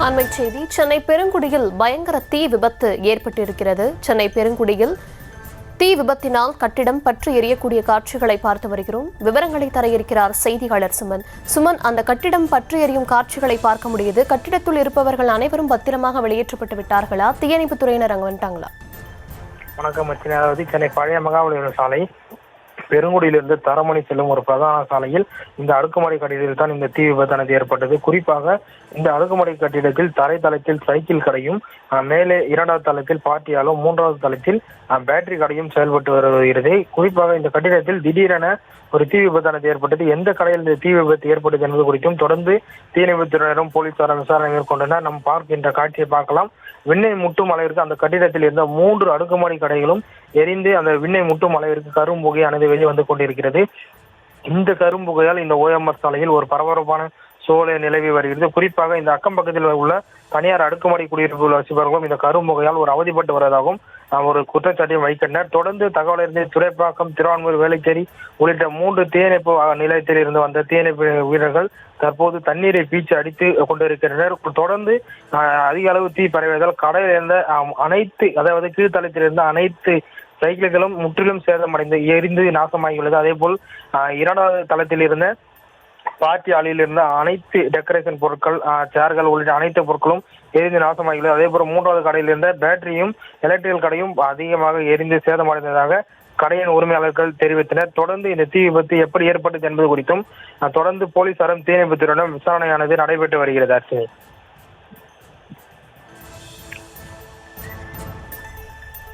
அண்மைச் செய்தி சென்னை பெருங்குடியில் பயங்கர தீ விபத்து ஏற்பட்டிருக்கிறது. சென்னை பெருங்குடியில் தீ விபத்தினால் கட்டிடம் பற்றி எரியக்கூடிய காட்சிகளை பார்த்து வருகிறோம். விவரங்களை தர இருக்கிறார் செய்தியாளர் சுமன். சுமன், அந்த கட்டிடம் பற்றி எரியும் காட்சிகளை பார்க்க முடியுது. கட்டிடத்தில் இருப்பவர்கள் அனைவரும் பத்திரமாக வெளியேற்றப்பட்டு விட்டார்களா? தீயணைப்புத் துறையினர் அங்கு வந்துட்டாங்களா? வணக்கம் அர்ச்சனை. அதாவது சென்னை பழைய மகாபலிபுரம் சாலை பெருங்குடியிலிருந்து தரமணி செல்லும் ஒரு பிரதான சாலையில் இந்த அடுக்குமாடி கட்டிடத்தில் தான் இந்த தீ விபத்தானது ஏற்பட்டது. குறிப்பாக இந்த அடுக்குமாடி கட்டிடத்தில் தரைத்தளத்தில் சைக்கிள் கடையும், மேலே இரண்டாவது தளத்தில் பார்ட்டியாலும், மூன்றாவது தளத்தில் பேட்டரி கடையும் செயல்பட்டு வருகிறது. குறிப்பாக இந்த கட்டிடத்தில் திடீரென ஒரு தீ விபத்தானது ஏற்பட்டது. எந்த கடையில் இந்த தீ விபத்து ஏற்பட்டது என்பது குறித்தும் தொடர்ந்து தீயணைப்புத்துறையினரும் போலீசாரும் விசாரணை மேற்கொண்டனர். நாம் பார்க்கின்ற காட்சியை பார்க்கலாம். விண்ணை முட்டும் அளவிற்கு அந்த கட்டிடத்தில் இருந்த 3 அடுக்குமாடி கடைகளும் எரிந்து அந்த விண்ணை முட்டும் அளவிற்கு கரும்புகையானது வெளியே வந்து கொண்டிருக்கிறது. இந்த கரும்புகையால் இந்த ஓஎம்ஆர் சாலையில் ஒரு பரபரப்பான சூழலை நிலவி வருகிறது. குறிப்பாக இந்த அக்கம் பக்கத்தில் உள்ள தனியார் அடுக்குமாடி குடியிருப்பு வசிப்பவர்களும் இந்த கரும்புகையால் ஒரு அவதிப்பட்டு வருவதாகவும் ஒரு குற்றச்சாட்டையும் வைக்கின்றனர். தொடர்ந்து தகவல் இருந்து துறைப்பாக்கம், திருவான்மூர், வேளச்சேரி உள்ளிட்ட 3 தீயணைப்பு நிலையத்தில் இருந்து வந்த தீயணைப்பு வீரர்கள் தற்போது தண்ணீரை பீச்சு அடித்து கொண்டிருக்கின்றனர். தொடர்ந்து அதிக அளவு தீ பரவியதால் கடையில் இருந்த அனைத்து, அதாவது கீழ்த்தளத்தில் இருந்த அனைத்து சைக்கிள்களும் முற்றிலும் சேதமடைந்து எரிந்து நாசமாகியுள்ளது. அதே போல் இரண்டாவது தளத்தில் இருந்த பார்ட்டி ஆலையில் இருந்த அனைத்து டெக்கரேஷன் பொருட்கள், சேர்கள் உள்ளிட்ட அனைத்து பொருட்களும் எரிந்து நாசமாகியுள்ளது. அதே போல 3வது கடையில் இருந்த பேட்டரியும் எலக்ட்ரிக்கல் கடையும் அதிகமாக எரிந்து சேதமடைந்ததாக கடையின் உரிமையாளர்கள் தெரிவித்தனர். தொடர்ந்து இந்த தீ விபத்து எப்படி ஏற்பட்டது என்பது குறித்தும் தொடர்ந்து போலீசாரும் தீயணைப்புத்துறையினரும் விசாரணையானது நடைபெற்று வருகிறது.